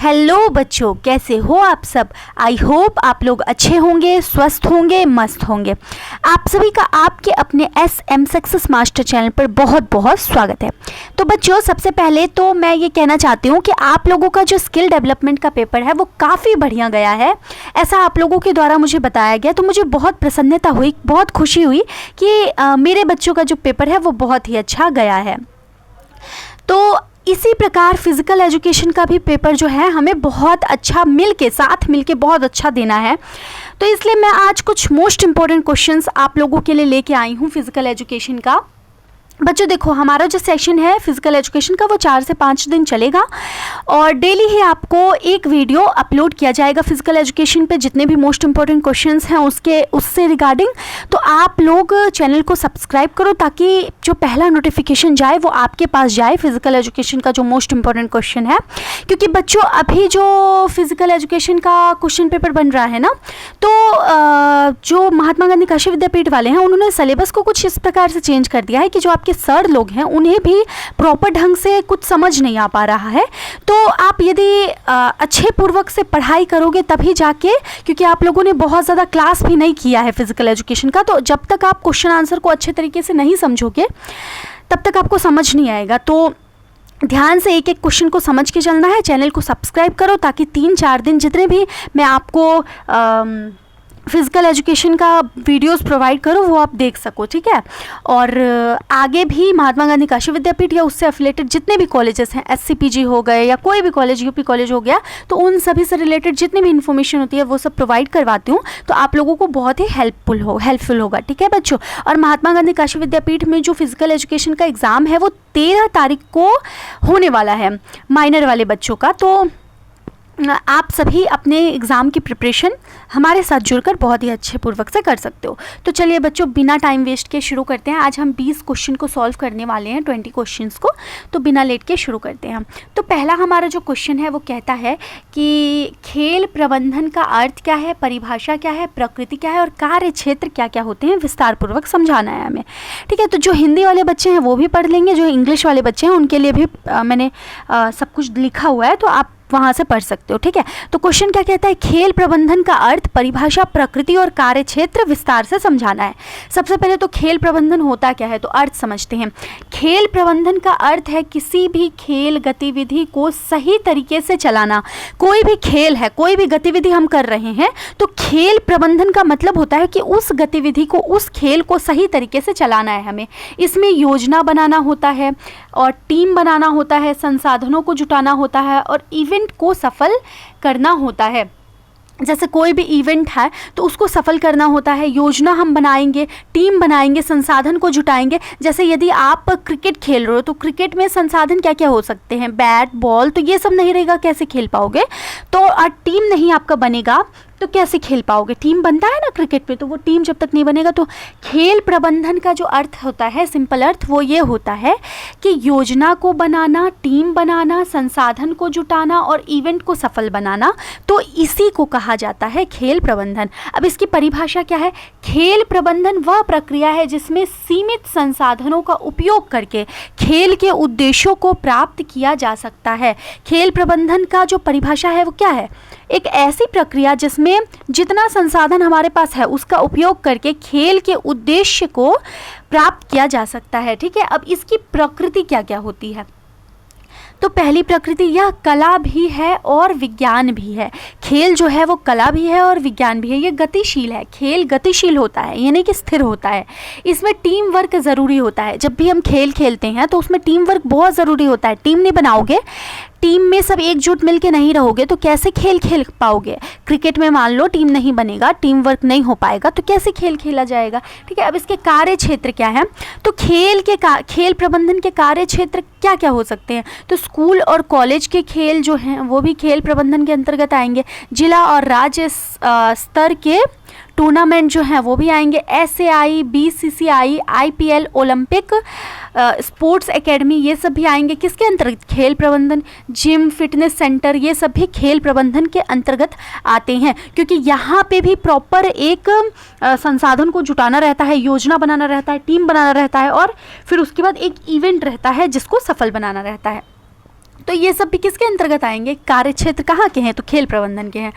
Hello बच्चों, कैसे हो आप सब। आई होप आप लोग अच्छे होंगे, स्वस्थ होंगे, मस्त होंगे। आप सभी का आपके अपने SM सक्सेस मास्टर चैनल पर बहुत बहुत स्वागत है। तो बच्चों, सबसे पहले तो मैं ये कहना चाहती हूँ कि आप लोगों का जो स्किल डेवलपमेंट का पेपर है वो काफ़ी बढ़िया गया है, ऐसा आप लोगों के द्वारा मुझे बताया गया। तो मुझे बहुत प्रसन्नता हुई, बहुत खुशी हुई कि मेरे बच्चों का जो पेपर है वो बहुत ही अच्छा गया है। तो इसी प्रकार फिज़िकल एजुकेशन का भी पेपर जो है हमें बहुत अच्छा साथ मिलके बहुत अच्छा देना है। तो इसलिए मैं आज कुछ मोस्ट इम्पॉर्टेंट क्वेश्चंस आप लोगों के लिए लेके आई हूँ फिज़िकल एजुकेशन का। बच्चों देखो, हमारा जो सेशन है फिज़िकल एजुकेशन का वो 4 से 5 दिन चलेगा और डेली ही आपको एक वीडियो अपलोड किया जाएगा फिज़िकल एजुकेशन पे, जितने भी मोस्ट इम्पॉर्टेंट क्वेश्चंस हैं उससे रिगार्डिंग। तो आप लोग चैनल को सब्सक्राइब करो ताकि जो पहला नोटिफिकेशन जाए वो आपके पास जाए फिज़िकल एजुकेशन का जो मोस्ट इम्पॉर्टेंट क्वेश्चन है। क्योंकि बच्चों अभी जो फिज़िकल एजुकेशन का क्वेश्चन पेपर बन रहा है ना, तो जो महात्मा गांधी काशी विद्यापीठ वाले हैं उन्होंने सिलेबस को कुछ इस प्रकार से चेंज कर दिया है कि जो आपके सर लोग हैं उन्हें भी प्रॉपर ढंग से कुछ समझ नहीं आ पा रहा है। तो आप यदि अच्छे पूर्वक से पढ़ाई करोगे तभी जाके, क्योंकि आप लोगों ने बहुत ज़्यादा क्लास भी नहीं किया है फिज़िकल एजुकेशन का, तो जब तक आप क्वेश्चन आंसर को अच्छे तरीके से नहीं समझोगे तब तक आपको समझ नहीं आएगा। तो ध्यान से एक एक क्वेश्चन को समझ के चलना है। चैनल को सब्सक्राइब करो ताकि 3-4 दिन जितने भी मैं आपको फिज़िकल एजुकेशन का वीडियोस प्रोवाइड करो वो आप देख सको, ठीक है। और आगे भी महात्मा गांधी काशी विद्यापीठ या उससे एफिलेटेड जितने भी कॉलेजेस हैं, SCPG हो गए या कोई भी कॉलेज, UP कॉलेज हो गया, तो उन सभी से रिलेटेड जितनी भी इन्फॉर्मेशन होती है वो सब प्रोवाइड करवाती हूँ। तो आप लोगों को बहुत ही हेल्पफुल होगा, ठीक है बच्चों। और महात्मा गांधी काशी विद्यापीठ में जो फिज़िकल एजुकेशन का एग्ज़ाम है वो 13 तारीख को होने वाला है माइनर वाले बच्चों का। तो आप सभी अपने एग्ज़ाम की प्रिपरेशन हमारे साथ जुड़कर बहुत ही अच्छे पूर्वक से कर सकते हो। तो चलिए बच्चों, बिना टाइम वेस्ट के शुरू करते हैं। आज हम 20 क्वेश्चन को सॉल्व करने वाले हैं, 20 क्वेश्चंस को। तो बिना लेट के शुरू करते हैं हम। तो पहला हमारा जो क्वेश्चन है वो कहता है कि खेल प्रबंधन का अर्थ क्या है, परिभाषा क्या है, प्रकृति क्या है और कार्य क्षेत्र क्या क्या होते हैं, विस्तार पूर्वक समझाना है हमें, ठीक है। तो जो हिंदी वाले बच्चे हैं वो भी पढ़ लेंगे, जो इंग्लिश वाले बच्चे हैं उनके लिए भी मैंने सब कुछ लिखा हुआ है, तो आप वहाँ से पढ़ सकते हो, ठीक है। तो क्वेश्चन क्या कहता है, खेल प्रबंधन का अर्थ, परिभाषा, प्रकृति और कार्य क्षेत्र विस्तार से समझाना है। सबसे पहले तो खेल प्रबंधन होता क्या है, तो अर्थ समझते हैं। खेल प्रबंधन का अर्थ है किसी भी खेल गतिविधि को सही तरीके से चलाना। कोई भी खेल है, कोई भी गतिविधि हम कर रहे हैं, तो खेल प्रबंधन का मतलब होता है कि उस गतिविधि को, उस खेल को सही तरीके से चलाना है हमें। इसमें योजना बनाना होता है और टीम बनाना होता है, संसाधनों को जुटाना होता है और इवेंट को सफल करना होता है। जैसे कोई भी इवेंट है तो उसको सफल करना होता है, योजना हम बनाएंगे, टीम बनाएंगे, संसाधन को जुटाएंगे। जैसे यदि आप क्रिकेट खेल रहे हो तो क्रिकेट में संसाधन क्या क्या हो सकते हैं, बैट, बॉल, तो ये सब नहीं रहेगा, कैसे खेल पाओगे। तो टीम नहीं आपका बनेगा तो कैसे खेल पाओगे। टीम बनता है ना क्रिकेट में, तो वो टीम जब तक नहीं बनेगा। तो खेल प्रबंधन का जो अर्थ होता है, सिंपल अर्थ, वो ये होता है कि योजना को बनाना, टीम बनाना, संसाधन को जुटाना और इवेंट को सफल बनाना। तो इसी को कहा जाता है खेल प्रबंधन। अब इसकी परिभाषा क्या है, खेल प्रबंधन वह प्रक्रिया है जिसमें सीमित संसाधनों का उपयोग करके खेल के उद्देश्यों को प्राप्त किया जा सकता है। खेल प्रबंधन का जो परिभाषा है वो क्या है, एक ऐसी प्रक्रिया जिसमें जितना संसाधन हमारे पास है उसका उपयोग करके खेल के उद्देश्य को प्राप्त किया जा सकता है, ठीक है। अब इसकी प्रकृति क्या क्या होती है, तो पहली प्रकृति, यह कला भी है और विज्ञान भी है। खेल जो है वो कला भी है और विज्ञान भी है। ये गतिशील है, खेल गतिशील होता है, ये नहीं कि स्थिर होता है। इसमें टीम वर्क ज़रूरी होता है। जब भी हम खेल खेलते हैं तो उसमें टीम वर्क बहुत ज़रूरी होता है। टीम नहीं बनाओगे, टीम में सब एकजुट मिलके नहीं रहोगे तो कैसे खेल खेल पाओगे। क्रिकेट में मान लो टीम नहीं बनेगा, टीम वर्क नहीं हो पाएगा, तो कैसे खेल खेला जाएगा, ठीक है। अब इसके कार्य क्षेत्र क्या है, तो खेल प्रबंधन के कार्य क्षेत्र क्या क्या हो सकते हैं, तो स्कूल और कॉलेज के खेल जो हैं वो भी खेल प्रबंधन के अंतर्गत आएंगे। जिला और राज्य स्तर के टूर्नामेंट जो हैं वो भी आएंगे। SAI, BCCI, IPL, Olympic sports academy, ये सब भी आएंगे किसके अंतर्गत, खेल प्रबंधन। जिम, फिटनेस सेंटर, ये सब भी खेल प्रबंधन के अंतर्गत आते हैं, क्योंकि यहाँ पे भी प्रॉपर एक संसाधन को जुटाना रहता है, योजना बनाना रहता है, टीम बनाना रहता है और फिर उसके बाद एक इवेंट रहता है जिसको सफल बनाना रहता है। तो ये सब भी किसके अंतर्गत आएंगे, कार्य क्षेत्र कहाँ के हैं, तो खेल प्रबंधन के हैं।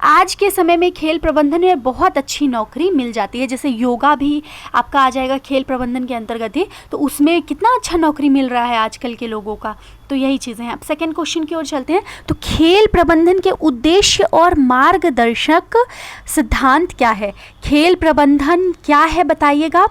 आज के समय में खेल प्रबंधन में बहुत अच्छी नौकरी मिल जाती है, जैसे योगा भी आपका आ जाएगा खेल प्रबंधन के अंतर्गत ही, तो उसमें कितना अच्छा नौकरी मिल रहा है आजकल के लोगों का। तो यही चीज़ें हैं। अब सेकंड क्वेश्चन की ओर चलते हैं। तो खेल प्रबंधन के उद्देश्य और मार्गदर्शक सिद्धांत क्या है, खेल प्रबंधन क्या है बताइएगा,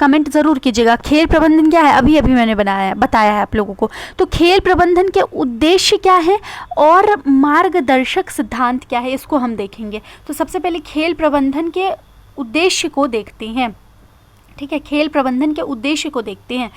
कमेंट ज़रूर कीजिएगा। खेल प्रबंधन क्या है, अभी अभी मैंने बताया है आप लोगों को। तो खेल प्रबंधन के उद्देश्य क्या है और मार्गदर्शक सिद्धांत क्या है, इसको हम देखेंगे। तो सबसे पहले खेल प्रबंधन के उद्देश्य को देखते हैं, ठीक है। खेल प्रबंधन के उद्देश्य को देखते हैं।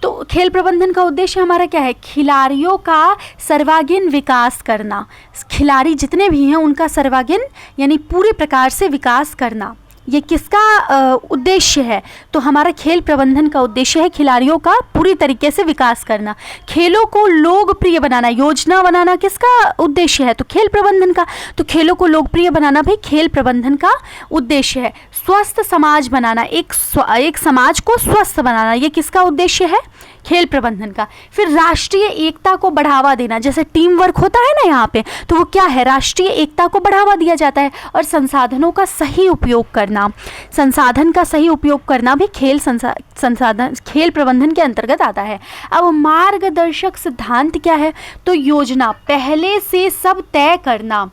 तो खेल प्रबंधन का उद्देश्य हमारा क्या है, खिलाड़ियों का सर्वांगीण विकास करना, खिलाड़ी जितने भी हैं उनका सर्वांगीण यानी पूरे प्रकार से विकास करना, ये किसका उद्देश्य है, तो हमारा खेल प्रबंधन का उद्देश्य है खिलाड़ियों का पूरी तरीके से विकास करना। खेलों को लोकप्रिय बनाना, योजना बनाना किसका उद्देश्य है, तो खेल प्रबंधन का। तो खेलों को लोकप्रिय बनाना भी खेल प्रबंधन का उद्देश्य है। स्वस्थ समाज बनाना, एक समाज को स्वस्थ बनाना, ये किसका उद्देश्य है, खेल प्रबंधन का। फिर राष्ट्रीय एकता को बढ़ावा देना, जैसे टीम वर्क होता है ना यहाँ पे, तो वो क्या है, राष्ट्रीय एकता को बढ़ावा दिया जाता है। और संसाधनों का सही उपयोग करना, संसाधन का सही उपयोग करना भी खेल प्रबंधन के अंतर्गत आता है। अब मार्गदर्शक सिद्धांत क्या है, तो योजना, पहले से सब तय करना,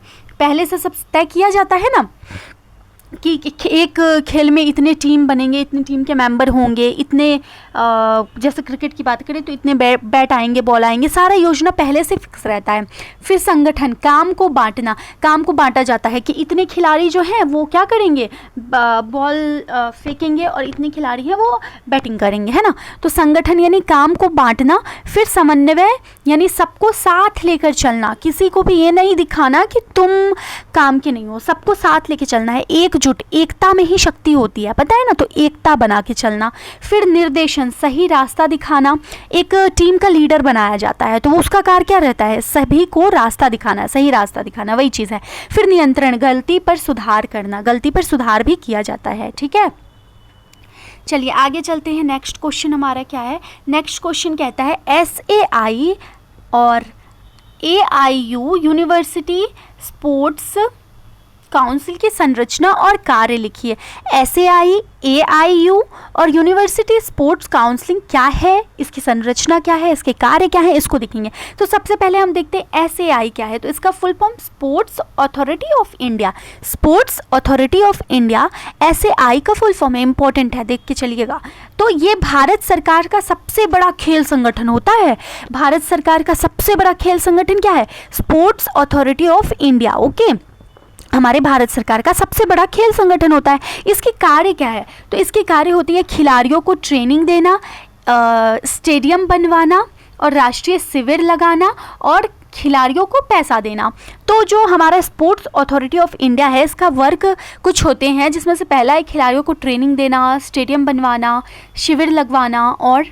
पहले से सब तय किया जाता है ना कि एक खेल में इतने टीम बनेंगे, इतने टीम के मेंबर होंगे, इतने जैसे क्रिकेट की बात करें तो इतने बैट आएंगे, बॉल आएंगे, सारा योजना पहले से फिक्स रहता है। फिर संगठन, काम को बांटना, काम को बांटा जाता है कि इतने खिलाड़ी जो हैं वो क्या करेंगे, बॉल फेंकेंगे और इतने खिलाड़ी हैं वो बैटिंग करेंगे, है ना। तो संगठन यानी काम को बांटना। फिर समन्वय यानी सबको साथ लेकर चलना, किसी को भी ये नहीं दिखाना कि तुम काम के नहीं हो, सबको साथ लेके चलना है, एकजुट, एकता में ही शक्ति होती है, पता है ना, तो एकता बना के चलना। फिर निर्देशन, सही रास्ता दिखाना, एक टीम का लीडर बनाया जाता है तो उसका कार्य क्या रहता है, सभी को रास्ता दिखाना, सही रास्ता दिखाना, वही चीज़ है। फिर नियंत्रण, गलती पर सुधार करना, गलती पर सुधार भी किया जाता है, ठीक है। चलिए आगे चलते हैं। नेक्स्ट क्वेश्चन हमारा क्या है, नेक्स्ट क्वेश्चन कहता है SAI और AIU यूनिवर्सिटी स्पोर्ट्स काउंसिल की संरचना और कार्य लिखिए। SAI, AIU और यूनिवर्सिटी स्पोर्ट्स काउंसिलिंग क्या है, इसकी संरचना क्या है, इसके कार्य क्या है, इसको देखेंगे। तो सबसे पहले हम देखते हैं SAI क्या है, तो इसका full form sports authority of India, sports authority of India SAI का फुल फॉर्म है, इंपॉर्टेंट है, देख के चलिएगा। तो ये भारत सरकार का सबसे बड़ा खेल संगठन होता है। भारत सरकार का सबसे बड़ा खेल संगठन क्या है, sports authority of India, okay, हमारे भारत सरकार का सबसे बड़ा खेल संगठन होता है। इसके कार्य क्या है, तो इसके कार्य होती है खिलाड़ियों को ट्रेनिंग देना, स्टेडियम बनवाना और राष्ट्रीय शिविर लगाना और खिलाड़ियों को पैसा देना। तो जो हमारा स्पोर्ट्स अथॉरिटी ऑफ इंडिया है, इसका वर्क कुछ होते हैं, जिसमें से पहला है खिलाड़ियों को ट्रेनिंग देना, स्टेडियम बनवाना, शिविर लगवाना और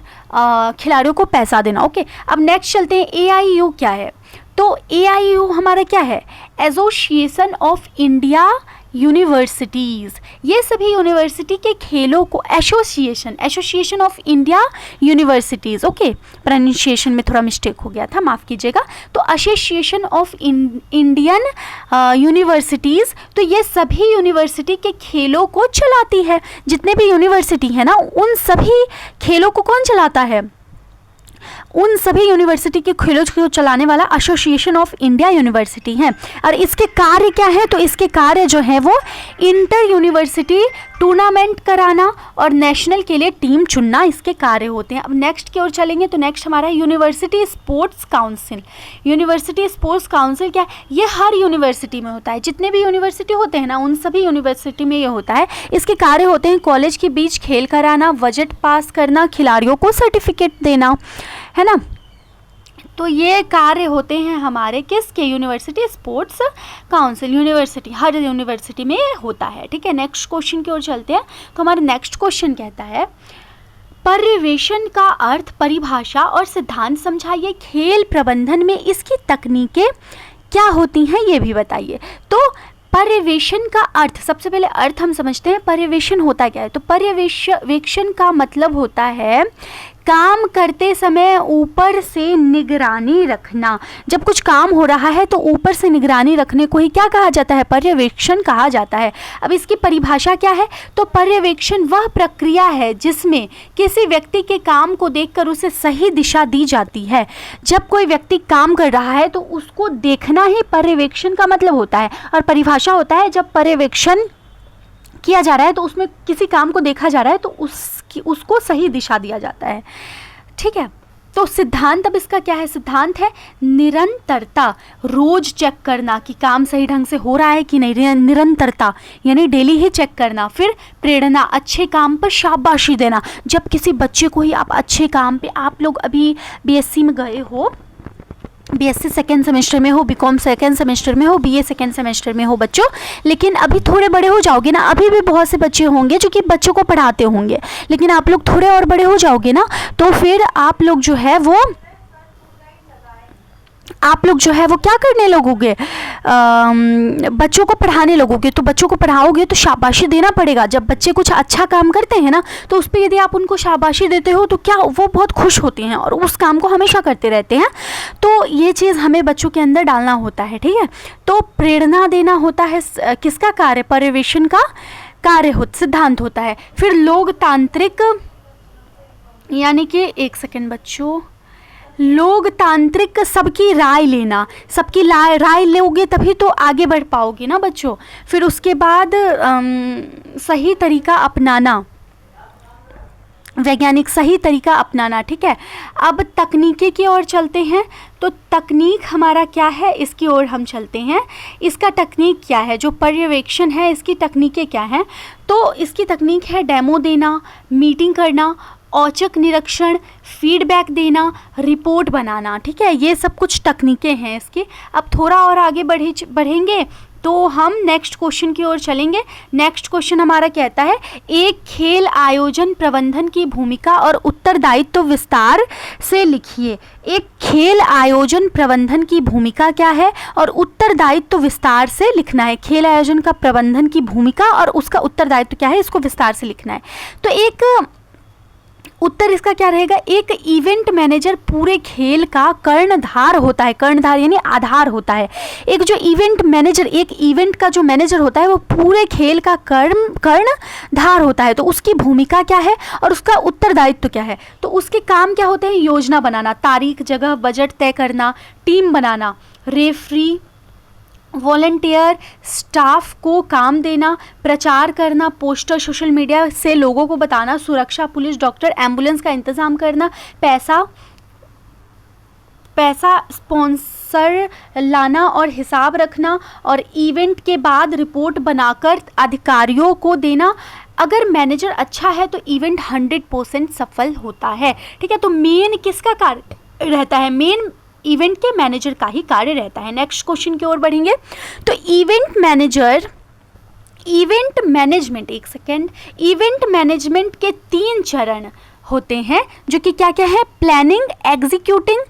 खिलाड़ियों को पैसा देना, ओके। अब नेक्स्ट चलते हैं AIU क्या है, तो AIU हमारा क्या है, एसोसिएशन ऑफ इंडिया यूनिवर्सिटीज़, ये सभी यूनिवर्सिटी के खेलों को, association of India universities, okay, pronunciation में थोड़ा मिस्टेक हो गया था, माफ़ कीजिएगा। तो एसोसिएशन ऑफ इंडियन यूनिवर्सिटीज़, तो ये सभी यूनिवर्सिटी के खेलों को चलाती है। जितने भी यूनिवर्सिटी है ना, उन सभी खेलों को कौन चलाता है, उन सभी यूनिवर्सिटी के खेलों को चलाने वाला एसोसिएशन ऑफ इंडिया यूनिवर्सिटी है। और इसके कार्य क्या है, तो इसके कार्य जो है वो इंटर यूनिवर्सिटी टूर्नामेंट कराना और नेशनल के लिए टीम चुनना, इसके कार्य होते हैं। अब नेक्स्ट की ओर चलेंगे, तो नेक्स्ट हमारा है university sports council. University sports council क्या है, ये हर यूनिवर्सिटी में होता है, जितने भी यूनिवर्सिटी होते हैं ना, उन सभी यूनिवर्सिटी में ये होता है। इसके कार्य होते हैं कॉलेज के बीच खेल कराना, बजट पास करना, खिलाड़ियों को सर्टिफिकेट देना, है ना। तो ये कार्य होते हैं हमारे किसके, यूनिवर्सिटी स्पोर्ट्स काउंसिल, यूनिवर्सिटी, हर यूनिवर्सिटी में होता है, ठीक है। नेक्स्ट क्वेश्चन की ओर चलते हैं। तो हमारा नेक्स्ट क्वेश्चन कहता है पर्यवेक्षण का अर्थ, परिभाषा और सिद्धांत समझाइए। खेल प्रबंधन में इसकी तकनीकें क्या होती हैं ये भी बताइए। तो पर्यवेक्षण का अर्थ, सबसे पहले अर्थ हम समझते हैं, पर्यवेक्षण होता क्या है। तो पर्यवेक्षण का मतलब होता है काम करते समय ऊपर से निगरानी रखना। जब कुछ काम हो रहा है तो ऊपर से निगरानी रखने को ही क्या कहा जाता है? पर्यवेक्षण कहा जाता है। अब इसकी परिभाषा क्या है? तो पर्यवेक्षण वह प्रक्रिया है जिसमें किसी व्यक्ति के काम को देखकर उसे सही दिशा दी जाती है। जब कोई व्यक्ति काम कर रहा है तो उसको देखना ही पर्यवेक्षण का मतलब होता है। और परिभाषा होता है जब पर्यवेक्षण किया जा रहा है तो उसमें किसी काम को देखा जा रहा है तो उसको सही दिशा दिया जाता है। ठीक है, तो सिद्धांत अब इसका क्या है? सिद्धांत है निरंतरता, रोज चेक करना कि काम सही ढंग से हो रहा है कि नहीं, निरंतरता यानी डेली ही चेक करना। फिर प्रेरणा, अच्छे काम पर शाबाशी देना। जब किसी बच्चे को ही आप अच्छे काम पे, आप लोग अभी बीएससी में गए हो, बीएससी सेकेंड सेमेस्टर में हो, बीकॉम सेकेंड सेमेस्टर में हो, बीए सेकेंड सेमेस्टर में हो बच्चों, लेकिन अभी थोड़े बड़े हो जाओगे ना, अभी भी बहुत से बच्चे होंगे जो कि बच्चों को पढ़ाते होंगे, लेकिन आप लोग थोड़े और बड़े हो जाओगे ना तो फिर आप लोग जो है वो क्या करने लगोगे? बच्चों को पढ़ाने लगोगे। तो बच्चों को पढ़ाओगे तो शाबाशी देना पड़ेगा। जब बच्चे कुछ अच्छा काम करते हैं ना तो उस पर यदि आप उनको शाबाशी देते हो तो क्या वो बहुत खुश होते हैं और उस काम को हमेशा करते रहते हैं। तो ये चीज़ हमें बच्चों के अंदर डालना होता है। ठीक है, तो प्रेरणा देना होता है किसका कार्य? पर्यवेक्षण का कार्य सिद्धांत होता है। फिर लोकतांत्रिक यानी कि एक सेकेंड बच्चों, लोकतांत्रिक सबकी राय लेना। सबकी राय लोगे तभी तो आगे बढ़ पाओगे ना बच्चों। फिर उसके बाद सही तरीका अपनाना, वैज्ञानिक सही तरीका अपनाना। ठीक है, अब तकनीकी की ओर चलते हैं। तो तकनीक हमारा क्या है, इसकी ओर हम चलते हैं। इसका तकनीक क्या है? जो पर्यवेक्षण है इसकी तकनीकें क्या हैं? तो इसकी तकनीक है डेमो देना, मीटिंग करना, औचक निरीक्षण, फीडबैक देना, रिपोर्ट बनाना। ठीक है, ये सब कुछ तकनीकें हैं इसकी। अब थोड़ा और आगे बढ़ेंगे तो हम नेक्स्ट क्वेश्चन की ओर चलेंगे। नेक्स्ट क्वेश्चन हमारा कहता है एक खेल आयोजन प्रबंधन की भूमिका और उत्तरदायित्व विस्तार से लिखिए। एक खेल आयोजन प्रबंधन की भूमिका क्या है और उत्तरदायित्व विस्तार से लिखना है। खेल आयोजन का प्रबंधन की भूमिका और उसका उत्तरदायित्व क्या है, इसको विस्तार से लिखना है। तो एक उत्तर इसका क्या रहेगा? एक इवेंट मैनेजर पूरे खेल का कर्णधार होता है। कर्णधार यानी आधार होता है। एक जो इवेंट मैनेजर, एक इवेंट का जो मैनेजर होता है वो पूरे खेल का कर्णधार होता है। तो उसकी भूमिका क्या है और उसका उत्तरदायित्व क्या है? तो उसके काम क्या होते हैं? योजना बनाना, तारीख, जगह, बजट तय करना, टीम बनाना, रेफरी, वॉलंटियर, स्टाफ को काम देना, प्रचार करना, पोस्टर, सोशल मीडिया से लोगों को बताना, सुरक्षा, पुलिस, डॉक्टर, एम्बुलेंस का इंतज़ाम करना, पैसा स्पॉन्सर लाना और हिसाब रखना, और इवेंट के बाद रिपोर्ट बनाकर अधिकारियों को देना। अगर मैनेजर अच्छा है तो इवेंट 100% सफल होता है। ठीक है, तो मेन किसका कार्य रहता है? मेन इवेंट के मैनेजर का ही कार्य रहता है। नेक्स्ट क्वेश्चन की ओर बढ़ेंगे। तो इवेंट मैनेजमेंट, एक सेकेंड, इवेंट मैनेजमेंट के 3 चरण होते हैं जो कि क्या क्या है? Planning, executing,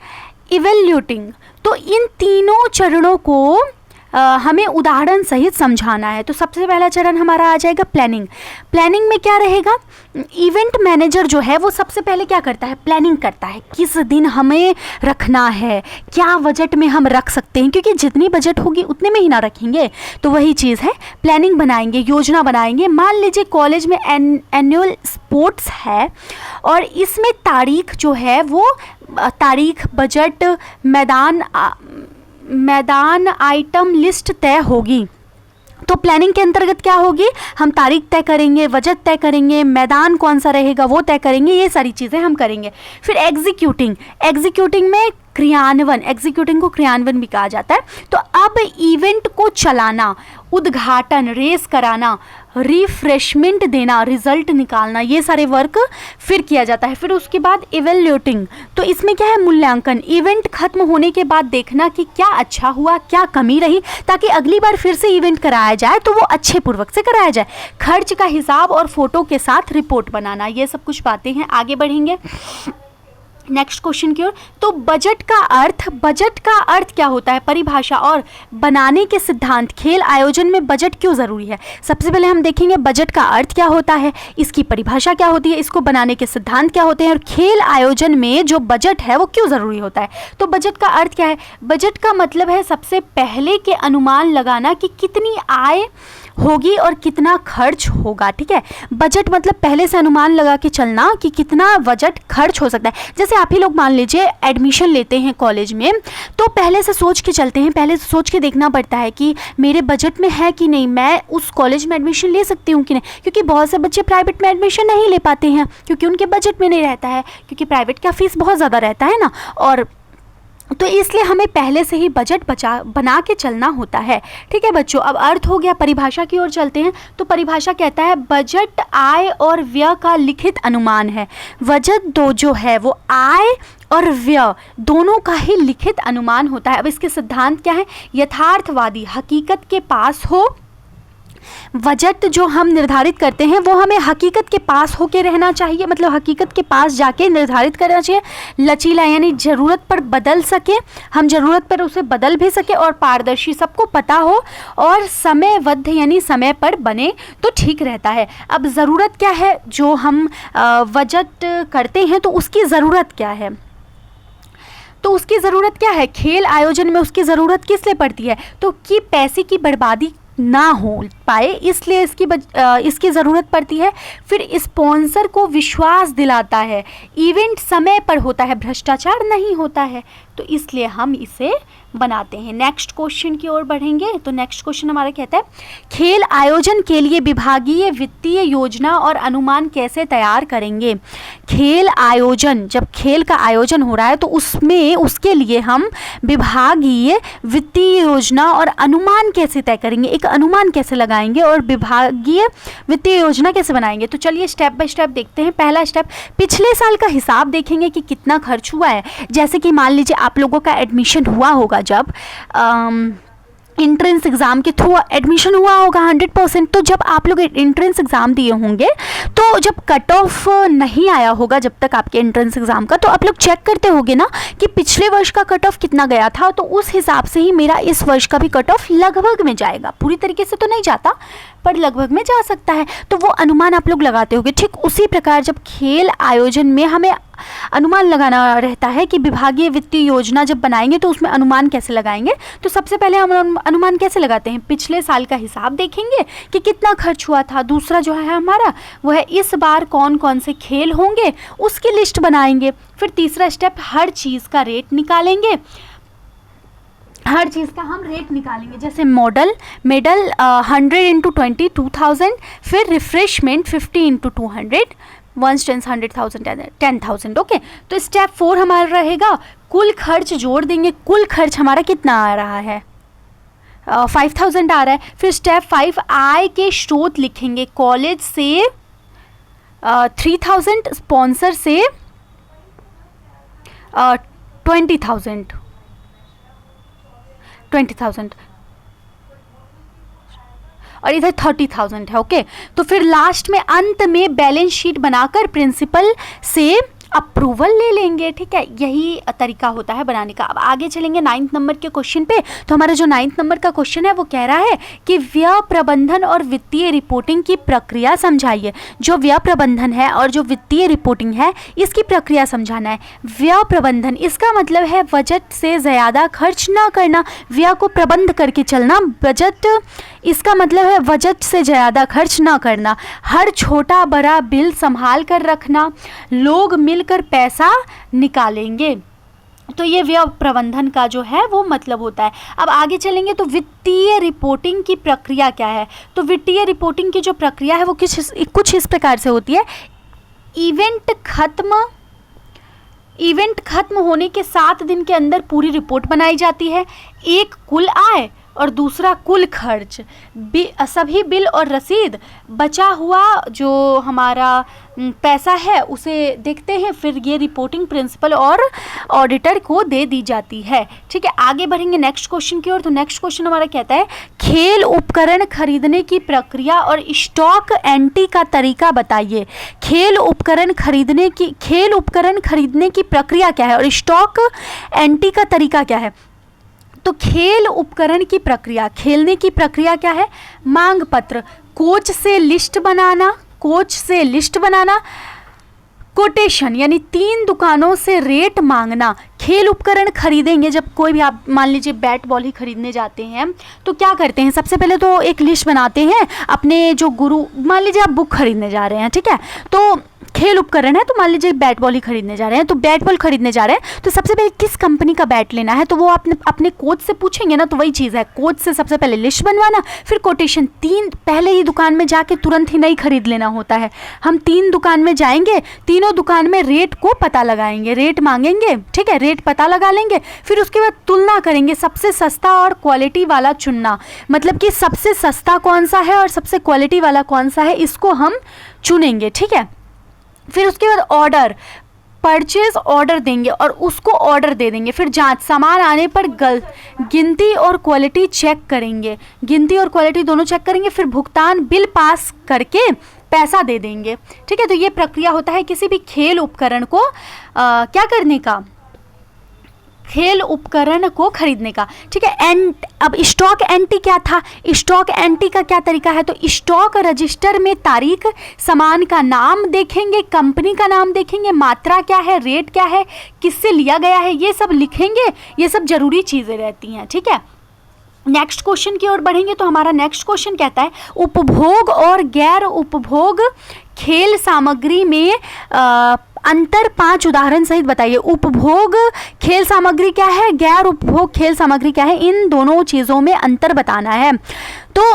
evaluating. तो इन तीनों चरणों को हमें उदाहरण सहित समझाना है। तो सबसे पहला चरण हमारा आ जाएगा प्लानिंग। प्लानिंग में क्या रहेगा? इवेंट मैनेजर जो है वो सबसे पहले क्या करता है? प्लानिंग करता है। किस दिन हमें रखना है, क्या बजट में हम रख सकते हैं, क्योंकि जितनी बजट होगी उतने में ही ना रखेंगे। तो वही चीज़ है, प्लानिंग बनाएंगे, योजना बनाएंगे। मान लीजिए कॉलेज में एनुअल स्पोर्ट्स है और इसमें तारीख जो है वो तारीख, बजट, मैदान आइटम लिस्ट तय होगी। तो प्लानिंग के अंतर्गत क्या होगी? हम तारीख तय करेंगे, बजट तय करेंगे, मैदान कौन सा रहेगा वो तय करेंगे, ये सारी चीज़ें हम करेंगे। फिर एग्जीक्यूटिंग में क्रियान्वयन, एग्जीक्यूटिंग को क्रियान्वयन भी कहा जाता है। तो अब इवेंट को चलाना, उद्घाटन, रेस कराना, रिफ्रेशमेंट देना, रिजल्ट निकालना, ये सारे वर्क फिर किया जाता है। फिर उसके बाद इवेल्यूटिंग, तो इसमें क्या है? मूल्यांकन। इवेंट खत्म होने के बाद देखना कि क्या अच्छा हुआ, क्या कमी रही, ताकि अगली बार फिर से इवेंट कराया जाए तो वो अच्छे पूर्वक से कराया जाए। खर्च का हिसाब और फोटो के साथ रिपोर्ट बनाना, ये सब कुछ बातें हैं। आगे बढ़ेंगे। नेक्स्ट क्वेश्चन की ओर। तो बजट का अर्थ क्या होता है, परिभाषा और बनाने के सिद्धांत। खेल आयोजन में बजट क्यों ज़रूरी है। सबसे पहले हम देखेंगे बजट का अर्थ क्या होता है, इसकी परिभाषा क्या होती है, इसको बनाने के सिद्धांत क्या होते हैं, और खेल आयोजन में जो बजट है वो क्यों ज़रूरी होता है। तो बजट का अर्थ क्या है, बजट का मतलब है सबसे पहले के अनुमान लगाना कि कितनी आय होगी और कितना खर्च होगा। ठीक है, बजट मतलब पहले से अनुमान लगा के चलना कि कितना बजट खर्च हो सकता है। जैसे आप ही लोग मान लीजिए एडमिशन लेते हैं कॉलेज में, तो पहले से सोच के चलते हैं, पहले से सोच के देखना पड़ता है कि मेरे बजट में है कि नहीं, मैं उस कॉलेज में एडमिशन ले सकती हूँ कि नहीं। क्योंकि बहुत से बच्चे प्राइवेट में एडमिशन नहीं ले पाते हैं क्योंकि उनके बजट में नहीं रहता है, क्योंकि प्राइवेट का फीस बहुत ज़्यादा रहता है ना, और तो इसलिए हमें पहले से ही बजट बना के चलना होता है। ठीक है बच्चों, अब अर्थ हो गया, परिभाषा की ओर चलते हैं। तो परिभाषा कहता है बजट आय और व्यय का लिखित अनुमान है। बजट दो जो है वो आय और व्यय दोनों का ही लिखित अनुमान होता है। अब इसके सिद्धांत क्या है, यथार्थवादी, हकीकत के पास हो। बजट जो हम निर्धारित करते हैं वो हमें हकीकत के पास होके रहना चाहिए, मतलब हकीकत के पास जाके निर्धारित करना चाहिए। लचीला यानी ज़रूरत पर बदल सके, हम ज़रूरत पर उसे बदल भी सके, और पारदर्शी, सबको पता हो, और समयबद्ध यानी समय पर बने तो ठीक रहता है। अब ज़रूरत क्या है, जो हम बजट करते हैं तो उसकी ज़रूरत क्या है, तो उसकी ज़रूरत क्या है, खेल आयोजन में उसकी ज़रूरत किस लिए पड़ती है, तो कि पैसे की बर्बादी ना हो पाए, इसलिए इसकी ज़रूरत पड़ती है। फिर स्पॉन्सर को विश्वास दिलाता है, इवेंट समय पर होता है, भ्रष्टाचार नहीं होता है, तो इसलिए हम इसे बनाते हैं। नेक्स्ट क्वेश्चन की ओर बढ़ेंगे। तो नेक्स्ट क्वेश्चन हमारा कहता है खेल आयोजन के लिए विभागीय वित्तीय योजना और अनुमान कैसे तैयार करेंगे। खेल आयोजन, जब खेल का आयोजन हो रहा है तो उसमें उसके लिए हम विभागीय वित्तीय योजना और अनुमान कैसे तय करेंगे, एक अनुमान कैसे लगाएंगे और विभागीय वित्तीय योजना कैसे बनाएंगे। तो चलिए स्टेप बाय स्टेप देखते हैं। पहला स्टेप, पिछले साल का हिसाब देखेंगे कि कितना खर्च हुआ है। जैसे कि मान लीजिए आप लोगों का एडमिशन हुआ होगा, जब इंट्रेंस एग्ज़ाम के थ्रू एडमिशन हुआ होगा 100%, तो जब आप लोग इंट्रेंस एग्ज़ाम दिए होंगे तो जब कट ऑफ नहीं आया होगा जब तक आपके इंट्रेंस एग्ज़ाम का, तो आप लोग चेक करते होंगे ना कि पिछले वर्ष का कट ऑफ कितना गया था, तो उस हिसाब से ही मेरा इस वर्ष का भी कट ऑफ लगभग में जाएगा। पूरी तरीके से तो नहीं जाता पर लगभग में जा सकता है, तो वो अनुमान आप लोग लगाते होंगे। ठीक उसी प्रकार जब खेल आयोजन में हमें अनुमान लगाना रहता है कि विभागीय वित्तीय योजना जब बनाएंगे तो उसमें अनुमान कैसे लगाएंगे। तो सबसे पहले हम अनुमान कैसे लगाते हैं, पिछले साल का हिसाब देखेंगे कि कितना खर्च हुआ था। दूसरा जो है हमारा वो है इस बार कौन कौन से खेल होंगे उसकी लिस्ट बनाएंगे। फिर तीसरा स्टेप, हर चीज़ का रेट निकालेंगे, हर चीज़ का हम रेट निकालेंगे। जैसे मेडल 100 × 20 2000, फिर रिफ्रेशमेंट 50 × 200, 1 10 100,000 10,000। ओके, तो स्टेप 4 हमारा रहेगा कुल खर्च जोड़ देंगे। कुल खर्च हमारा कितना आ रहा है, 5,000 आ रहा है। फिर स्टेप 5, आय के स्रोत लिखेंगे। कॉलेज से 3,000, स्पॉन्सर से 20,000 और इधर 30,000 है। ओके, तो फिर लास्ट में अंत में बैलेंस शीट बनाकर प्रिंसिपल से अप्रूवल ले लेंगे। ठीक है, यही तरीका होता है बनाने का। अब आगे चलेंगे 9th नंबर के क्वेश्चन पे। तो हमारा जो 9th नंबर का क्वेश्चन है वो कह रहा है कि व्यय प्रबंधन और वित्तीय रिपोर्टिंग की प्रक्रिया समझाइए। जो व्यय प्रबंधन है और जो वित्तीय रिपोर्टिंग है इसकी प्रक्रिया समझाना है। व्यय प्रबंधन, इसका मतलब है बजट से ज़्यादा खर्च ना करना, व्यय को प्रबंध करके चलना। बजट, इसका मतलब है बजट से ज़्यादा खर्च ना करना, हर छोटा बड़ा बिल संभाल कर रखना, लोग मिलकर पैसा निकालेंगे। तो ये व्यय प्रबंधन का जो है वो मतलब होता है। अब आगे चलेंगे तो वित्तीय रिपोर्टिंग की प्रक्रिया क्या है। तो वित्तीय रिपोर्टिंग की जो प्रक्रिया है वो कुछ इस प्रकार से होती है। इवेंट खत्म होने के 7 दिन के अंदर पूरी रिपोर्ट बनाई जाती है। एक कुल आय, और दूसरा कुल खर्च, सभी बिल और रसीद, बचा हुआ जो हमारा पैसा है उसे देखते हैं, फिर ये रिपोर्टिंग प्रिंसिपल और ऑडिटर को दे दी जाती है। ठीक है, आगे बढ़ेंगे नेक्स्ट क्वेश्चन की ओर। तो नेक्स्ट क्वेश्चन हमारा कहता है खेल उपकरण खरीदने की प्रक्रिया और स्टॉक एंट्री का तरीका बताइए। खेल उपकरण खरीदने की प्रक्रिया क्या है और स्टॉक एंट्री का तरीका क्या है। तो खेल उपकरण की प्रक्रिया, खेलने की प्रक्रिया क्या है, मांग पत्र, कोच से लिस्ट बनाना, कोटेशन यानी 3 दुकानों से रेट मांगना। खेल उपकरण खरीदेंगे, जब कोई भी आप मान लीजिए बैट बॉल ही खरीदने जाते हैं तो क्या करते हैं, सबसे पहले तो एक लिस्ट बनाते हैं अपने जो गुरु, मान लीजिए आप बुक खरीदने जा रहे हैं, ठीक है, तो खेल उपकरण है तो मान लीजिए बैट बॉल ही खरीदने जा रहे हैं, तो बैट बॉल खरीदने जा रहे हैं तो सबसे पहले किस कंपनी का बैट लेना है तो वो अपने कोच से पूछेंगे ना, तो वही चीज़ है, कोच से सबसे पहले लिस्ट बनवाना, फिर कोटेशन। 3 पहले ही दुकान में जाके तुरंत ही नहीं खरीद लेना होता है, हम 3 दुकान में जाएंगे, तीनों दुकान में रेट को पता लगाएंगे, रेट मांगेंगे, ठीक है, रेट पता लगा लेंगे, फिर उसके बाद तुलना करेंगे, सबसे सस्ता और क्वालिटी वाला चुनना, मतलब कि सबसे सस्ता कौन सा है और सबसे क्वालिटी वाला कौन सा है, इसको हम चुनेंगे, ठीक है। फिर उसके बाद ऑर्डर, परचेज ऑर्डर देंगे और उसको ऑर्डर दे देंगे, फिर जांच, सामान आने पर गिनती और क्वालिटी चेक करेंगे, गिनती और क्वालिटी दोनों चेक करेंगे, फिर भुगतान बिल पास करके पैसा दे देंगे, ठीक है। तो ये प्रक्रिया होता है किसी भी खेल उपकरण को क्या करने का, खेल उपकरण को खरीदने का, ठीक है। अब स्टॉक एंट्री क्या था, स्टॉक एंट्री का क्या तरीका है, तो स्टॉक रजिस्टर में तारीख, सामान का नाम देखेंगे, कंपनी का नाम देखेंगे, मात्रा क्या है, रेट क्या है, किससे लिया गया है, ये सब लिखेंगे, ये सब जरूरी चीज़ें रहती हैं, ठीक है। नेक्स्ट क्वेश्चन की ओर बढ़ेंगे तो हमारा नेक्स्ट क्वेश्चन कहता है उपभोग और गैर उपभोग खेल सामग्री में अंतर 5 उदाहरण सहित बताइए। उपभोग खेल सामग्री क्या है, गैर उपभोग खेल सामग्री क्या है, इन दोनों चीज़ों में अंतर बताना है। तो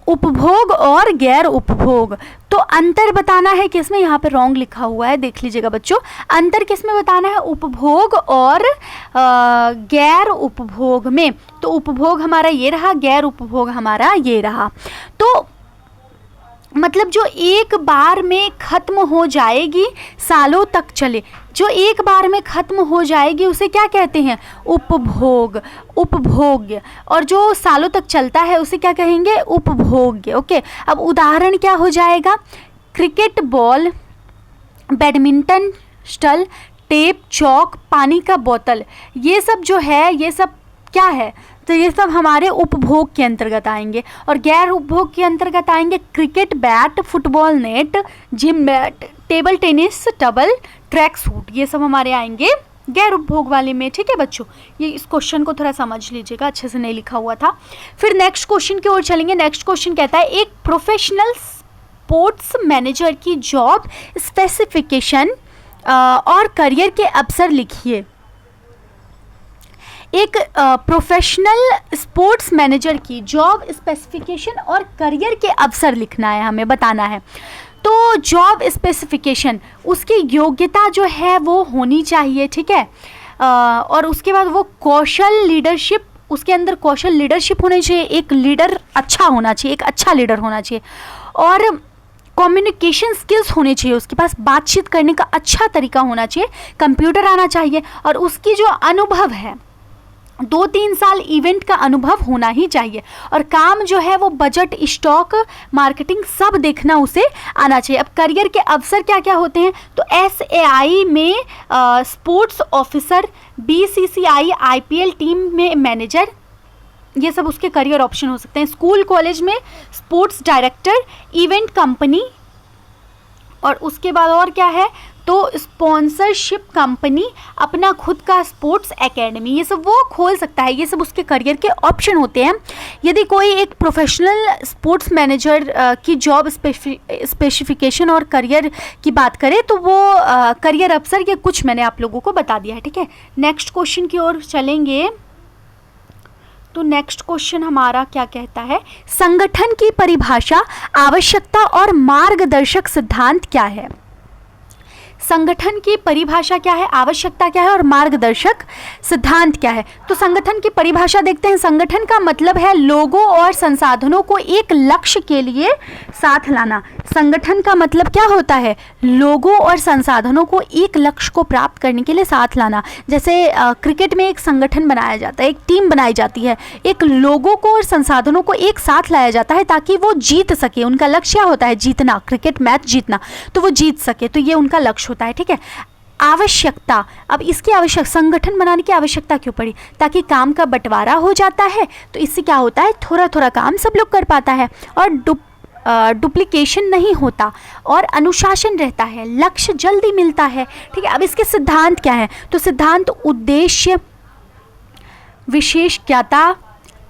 उपभोग और गैर उपभोग, तो अंतर बताना है किसमें, यहाँ पे रॉन्ग लिखा हुआ है, देख लीजिएगा बच्चों, अंतर किसमें बताना है, उपभोग और गैर उपभोग में। तो उपभोग हमारा ये रहा, गैर उपभोग हमारा ये रहा। तो मतलब जो एक बार में ख़त्म हो जाएगी, सालों तक चले, जो एक बार में ख़त्म हो जाएगी उसे क्या कहते हैं, उपभोग, उपभोग्य, और जो सालों तक चलता है उसे क्या कहेंगे, उपभोग्य। ओके, अब उदाहरण क्या हो जाएगा, cricket ball, badminton shuttle, tape, chalk, पानी का बोतल, ये सब जो है, ये सब क्या है, तो ये सब हमारे उपभोग के अंतर्गत आएंगे। और गैर उपभोग के अंतर्गत आएंगे cricket bat, football net, gym bat, table tennis stubble, track suit, ये सब हमारे आएंगे गैर उपभोग वाले में, ठीक है बच्चों। ये इस क्वेश्चन को थोड़ा समझ लीजिएगा, अच्छे से नहीं लिखा हुआ था। फिर नेक्स्ट क्वेश्चन की ओर चलेंगे। नेक्स्ट क्वेश्चन कहता है एक प्रोफेशनल स्पोर्ट्स मैनेजर की जॉब स्पेसिफिकेशन और करियर के अवसर लिखिए। एक प्रोफेशनल स्पोर्ट्स मैनेजर की जॉब स्पेसिफिकेशन और करियर के अवसर लिखना है, हमें बताना है। तो जॉब स्पेसिफिकेशन, उसकी योग्यता जो है वो होनी चाहिए, ठीक है, और उसके बाद वो कौशल लीडरशिप, उसके अंदर कौशल लीडरशिप होनी चाहिए, एक लीडर अच्छा होना चाहिए, एक अच्छा लीडर होना चाहिए, और कम्युनिकेशन स्किल्स होने चाहिए, उसके पास बातचीत करने का अच्छा तरीका होना चाहिए, कंप्यूटर आना चाहिए, और उसकी जो अनुभव है 2-3 साल इवेंट का अनुभव होना ही चाहिए, और काम जो है वो बजट, स्टॉक, मार्केटिंग सब देखना उसे आना चाहिए। अब करियर के अवसर क्या क्या होते हैं, तो SAI में sports officer, BCCI IPL team में मैनेजर, ये सब उसके करियर ऑप्शन हो सकते हैं। स्कूल कॉलेज में स्पोर्ट्स डायरेक्टर, इवेंट कंपनी, और उसके बाद और क्या है, तो स्पॉन्सरशिप कंपनी, अपना खुद का स्पोर्ट्स एकेडमी, ये सब वो खोल सकता है, ये सब उसके करियर के ऑप्शन होते हैं। यदि कोई एक प्रोफेशनल स्पोर्ट्स मैनेजर की जॉब स्पेसिफिकेशन और करियर की बात करे तो वो करियर अवसर ये कुछ मैंने आप लोगों को बता दिया है, ठीक है। नेक्स्ट क्वेश्चन की ओर चलेंगे। तो नेक्स्ट क्वेश्चन हमारा क्या कहता है, संगठन की परिभाषा, आवश्यकता और मार्गदर्शक सिद्धांत क्या है। संगठन की परिभाषा क्या है, आवश्यकता क्या है और मार्गदर्शक सिद्धांत क्या है। तो संगठन की परिभाषा देखते हैं। संगठन का मतलब है लोगों और संसाधनों को एक लक्ष्य के लिए साथ लाना। संगठन का मतलब क्या होता है, लोगों और संसाधनों को एक लक्ष्य को प्राप्त करने के लिए साथ लाना। जैसे क्रिकेट में एक संगठन बनाया जाता है, एक टीम बनाई जाती है, एक लोगों को और संसाधनों को एक साथ लाया जाता है ताकि वो जीत सके। उनका लक्ष्य क्या होता है, जीतना, क्रिकेट मैच जीतना, तो वो जीत सके, तो ये उनका लक्ष्य होता है। ठीक है। आवश्यकता, अब इसकी संगठन बनाने की आवश्यकता क्यों पड़ी, ताकि काम का बंटवारा हो जाता है, तो इससे क्या होता है, थोड़ा थोड़ा काम सब लोग कर पाता है और डुप्लीकेशन नहीं होता और अनुशासन रहता है, लक्ष्य जल्दी मिलता है। ठीक है। अब इसके सिद्धांत क्या है, तो सिद्धांत उद्देश्य, विशेषज्ञता,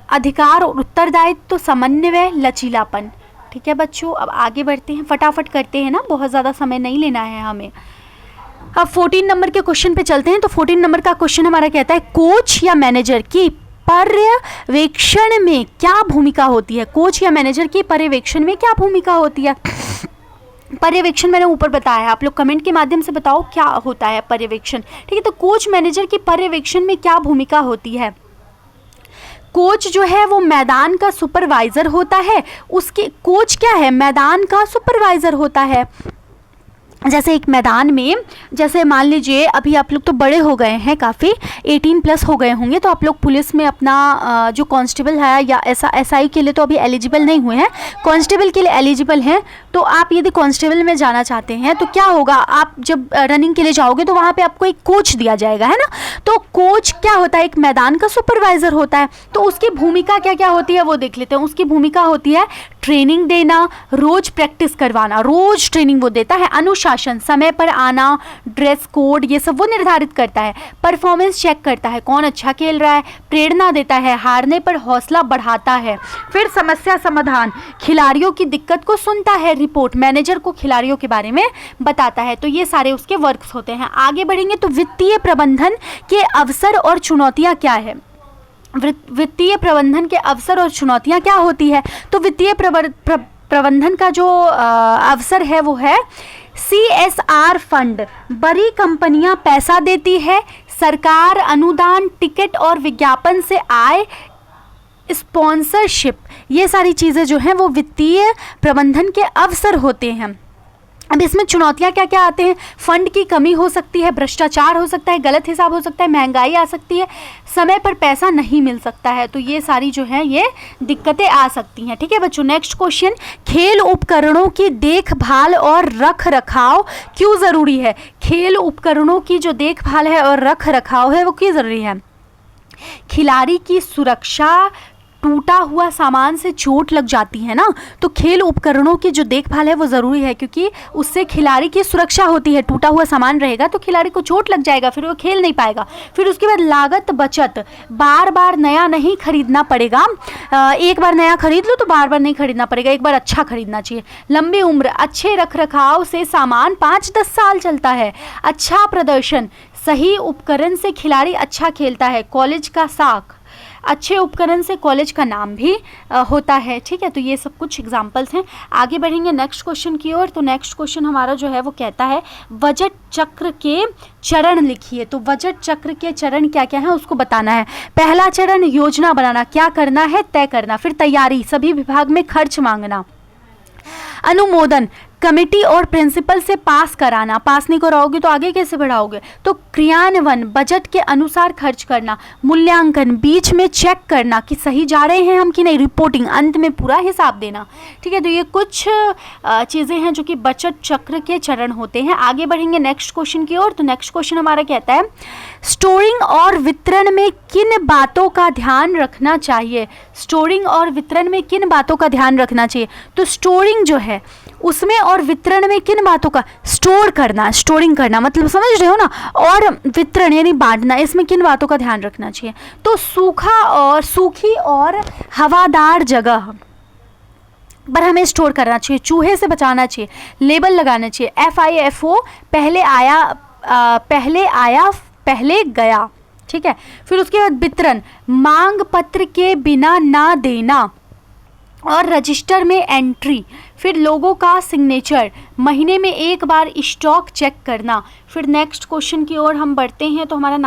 अधिकार और उत्तरदायित्व, समन्वय, लचीलापन। ठीक है बच्चों, अब आगे बढ़ते हैं, फटाफट करते हैं ना, बहुत ज़्यादा समय नहीं लेना है हमें। अब 14 नंबर के क्वेश्चन पे चलते हैं। तो 14 नंबर का क्वेश्चन हमारा कहता है, कोच या मैनेजर की पर्यवेक्षण में क्या भूमिका होती है। कोच या मैनेजर की पर्यवेक्षण में क्या भूमिका होती है। पर्यवेक्षण मैंने ऊपर बताया है, आप लोग कमेंट के माध्यम से बताओ क्या होता है पर्यवेक्षण। ठीक है। तो कोच मैनेजर की पर्यवेक्षण में क्या भूमिका होती है। कोच जो है वो मैदान का सुपरवाइजर होता है। उसके कोच क्या है, मैदान का सुपरवाइजर होता है। जैसे एक मैदान में, जैसे मान लीजिए अभी आप लोग तो बड़े हो गए हैं, काफ़ी 18+ हो गए होंगे, तो आप लोग पुलिस में अपना जो कांस्टेबल है या एसआई के लिए तो अभी एलिजिबल नहीं हुए हैं, कांस्टेबल के लिए एलिजिबल हैं। तो आप यदि कांस्टेबल में जाना चाहते हैं तो क्या होगा, आप जब रनिंग के लिए जाओगे तो वहाँ पे आपको एक कोच दिया जाएगा, है ना। तो कोच क्या होता है, एक मैदान का सुपरवाइजर होता है। तो उसकी भूमिका क्या क्या होती है वो देख लेते हैं। उसकी भूमिका होती है ट्रेनिंग देना, रोज प्रैक्टिस करवाना, रोज ट्रेनिंग वो देता है। अनुशासन, समय पर आना, ड्रेस कोड, ये सब वो निर्धारित करता है। परफॉर्मेंस चेक करता है, कौन अच्छा खेल रहा है। प्रेरणा देता है, हारने पर हौसला बढ़ाता है। फिर समस्या समाधान, खिलाड़ियों की दिक्कत को सुनता है। रिपोर्ट, मैनेजर को खिलाड़ियों के बारे में बताता है। तो ये सारे उसके वर्क्स होते हैं। आगे बढ़ेंगे तो वित्तीय प्रबंधन के अवसर और चुनौतियाँ क्या है। वित्तीय प्रबंधन के अवसर और चुनौतियाँ क्या होती है। तो वित्तीय प्रबंधन का जो अवसर है वो है CSR फंड, बड़ी कंपनियां पैसा देती है, सरकार अनुदान, टिकट और विज्ञापन से आय, स्पॉन्सरशिप, ये सारी चीज़ें जो हैं वो वित्तीय प्रबंधन के अवसर होते हैं। अब इसमें चुनौतियाँ क्या क्या आते हैं, फंड की कमी हो सकती है, भ्रष्टाचार हो सकता है, गलत हिसाब हो सकता है, महंगाई आ सकती है, समय पर पैसा नहीं मिल सकता है। तो ये सारी जो है ये दिक्कतें आ सकती हैं। ठीक है बच्चों। नेक्स्ट क्वेश्चन, खेल उपकरणों की देखभाल और रख रखाव क्यों ज़रूरी है। खेल उपकरणों की जो देखभाल है और रख रखाव है वो क्यों ज़रूरी है। खिलाड़ी की सुरक्षा, टूटा हुआ सामान से चोट लग जाती है ना, तो खेल उपकरणों की जो देखभाल है वो ज़रूरी है, क्योंकि उससे खिलाड़ी की सुरक्षा होती है। टूटा हुआ सामान रहेगा तो खिलाड़ी को चोट लग जाएगा, फिर वो खेल नहीं पाएगा। फिर उसके बाद लागत बचत, बार बार नया नहीं खरीदना पड़ेगा। एक बार नया खरीद लो तो बार बार नहीं खरीदना पड़ेगा, एक बार अच्छा खरीदना चाहिए। लंबी उम्र, अच्छे रख रखाव से सामान 5-10 साल चलता है। अच्छा प्रदर्शन, सही उपकरण से खिलाड़ी अच्छा खेलता है। कॉलेज का साख, अच्छे उपकरण से कॉलेज का नाम भी होता है। ठीक है। तो ये सब कुछ एग्जांपल्स हैं। आगे बढ़ेंगे नेक्स्ट क्वेश्चन की ओर। तो नेक्स्ट क्वेश्चन हमारा जो है वो कहता है, बजट चक्र के चरण लिखिए। तो बजट चक्र के चरण क्या क्या है उसको बताना है। पहला चरण योजना बनाना, क्या करना है तय करना। फिर तैयारी, सभी विभाग में खर्च मांगना। अनुमोदन, कमेटी और प्रिंसिपल से पास कराना, पास नहीं कराओगे तो आगे कैसे बढ़ाओगे। तो क्रियान्वयन, बजट के अनुसार खर्च करना। मूल्यांकन, बीच में चेक करना कि सही जा रहे हैं हम कि नहीं। रिपोर्टिंग, अंत में पूरा हिसाब देना। ठीक है। तो ये कुछ चीज़ें हैं जो कि बजट चक्र के चरण होते हैं। आगे बढ़ेंगे नेक्स्ट क्वेश्चन की ओर। तो नेक्स्ट क्वेश्चन हमारा कहता है, स्टोरिंग और वितरण में किन बातों का ध्यान रखना चाहिए। स्टोरिंग और वितरण में किन बातों का ध्यान रखना चाहिए। तो स्टोरिंग जो है उसमें और वितरण में किन बातों का, स्टोर करना, स्टोरिंग करना मतलब समझ रहे हो ना, और वितरण यानी बांटना, इसमें किन बातों का ध्यान रखना चाहिए। तो सूखी और हवादार जगह पर हमें स्टोर करना चाहिए। चूहे से बचाना चाहिए। लेबल लगाना चाहिए, FIFO, पहले आया पहले गया। ठीक है। फिर उसके बाद वितरण, मांग पत्र के बिना ना देना और रजिस्टर में एंट्री। फिर लोगों का सिग्नेचर, महीने में एक बार स्टॉक चेक करना। फिर नेक्स्ट क्वेश्चन की ओर हम बढ़ते हैं तो हमारा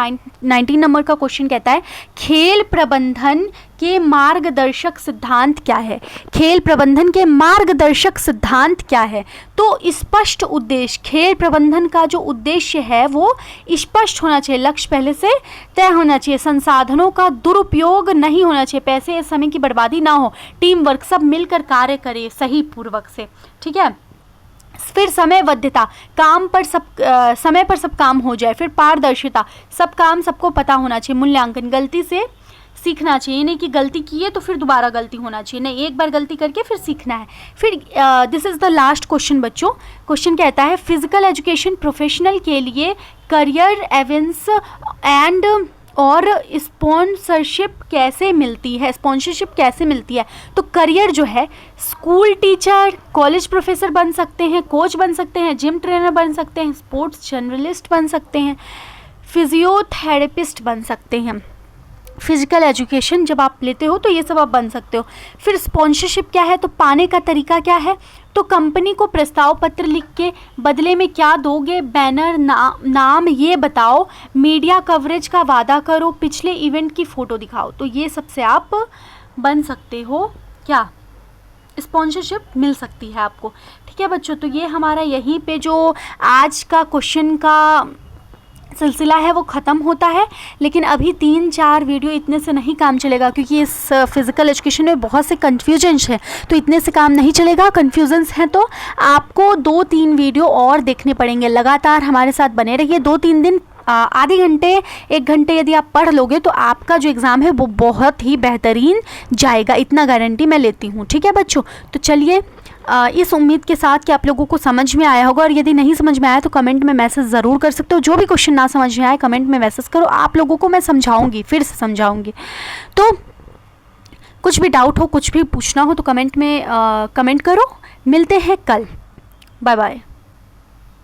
19 नंबर का क्वेश्चन कहता है खेल प्रबंधन के मार्गदर्शक सिद्धांत क्या है। खेल प्रबंधन के मार्गदर्शक सिद्धांत क्या है? तो स्पष्ट उद्देश्य, खेल प्रबंधन का जो उद्देश्य है वो स्पष्ट होना चाहिए, लक्ष्य पहले से तय होना चाहिए, संसाधनों का दुरुपयोग नहीं होना चाहिए, पैसे या समय की बर्बादी ना हो, टीम वर्क, सब मिलकर कार्य करे सही पूर्वक से, ठीक है। फिर समयबद्धता, काम पर सब समय पर सब काम हो जाए। फिर पारदर्शिता, सब काम सबको पता होना चाहिए। मूल्यांकन, गलती से सीखना चाहिए, नहीं कि गलती की है तो फिर दोबारा गलती होना चाहिए, नहीं, एक बार गलती करके फिर सीखना है। फिर this is the last question बच्चों। क्वेश्चन कहता है फिजिकल एजुकेशन प्रोफेशनल के लिए करियर इवेंट्स एंड और स्पॉन्सरशिप कैसे मिलती है, स्पॉन्सरशिप कैसे मिलती है? तो करियर जो है, स्कूल टीचर, कॉलेज प्रोफेसर बन सकते हैं, कोच बन सकते हैं, जिम ट्रेनर बन सकते हैं, स्पोर्ट्स जर्नलिस्ट बन सकते हैं, फिजियोथेरेपिस्ट बन सकते हैं। फिजिकल एजुकेशन जब आप लेते हो तो ये सब आप बन सकते हो। फिर स्पॉन्सरशिप क्या है, तो पाने का तरीका क्या है? तो कंपनी को प्रस्ताव पत्र लिख के बदले में क्या दोगे, बैनर, नाम ये बताओ, मीडिया कवरेज का वादा करो, पिछले इवेंट की फ़ोटो दिखाओ। तो ये सबसे आप बन सकते हो, क्या स्पॉन्सरशिप मिल सकती है आपको, ठीक है बच्चों। तो ये हमारा यहीं पे जो आज का क्वेश्चन का सिलसिला है वो ख़त्म होता है। लेकिन अभी 3-4 वीडियो इतने से नहीं काम चलेगा, क्योंकि इस फिज़िकल एजुकेशन में बहुत से कन्फ्यूजन्स हैं, तो इतने से काम नहीं चलेगा। कन्फ्यूजन्स हैं तो आपको 2-3 वीडियो और देखने पड़ेंगे। लगातार हमारे साथ बने रहिए। 2-3 दिन आधे घंटे 1 घंटे यदि आप पढ़ लोगे तो आपका जो एग्ज़ाम है वो बहुत ही बेहतरीन जाएगा, इतना गारंटी मैं लेती हूँ, ठीक है बच्चों। तो चलिए इस उम्मीद के साथ कि आप लोगों को समझ में आया होगा, और यदि नहीं समझ में आया तो कमेंट में मैसेज ज़रूर कर सकते हो। जो भी क्वेश्चन ना समझ में आए कमेंट में मैसेज करो, आप लोगों को मैं समझाऊंगी, फिर से समझाऊंगी। तो कुछ भी डाउट हो, कुछ भी पूछना हो तो कमेंट में कमेंट करो। मिलते हैं कल, बाय बाय।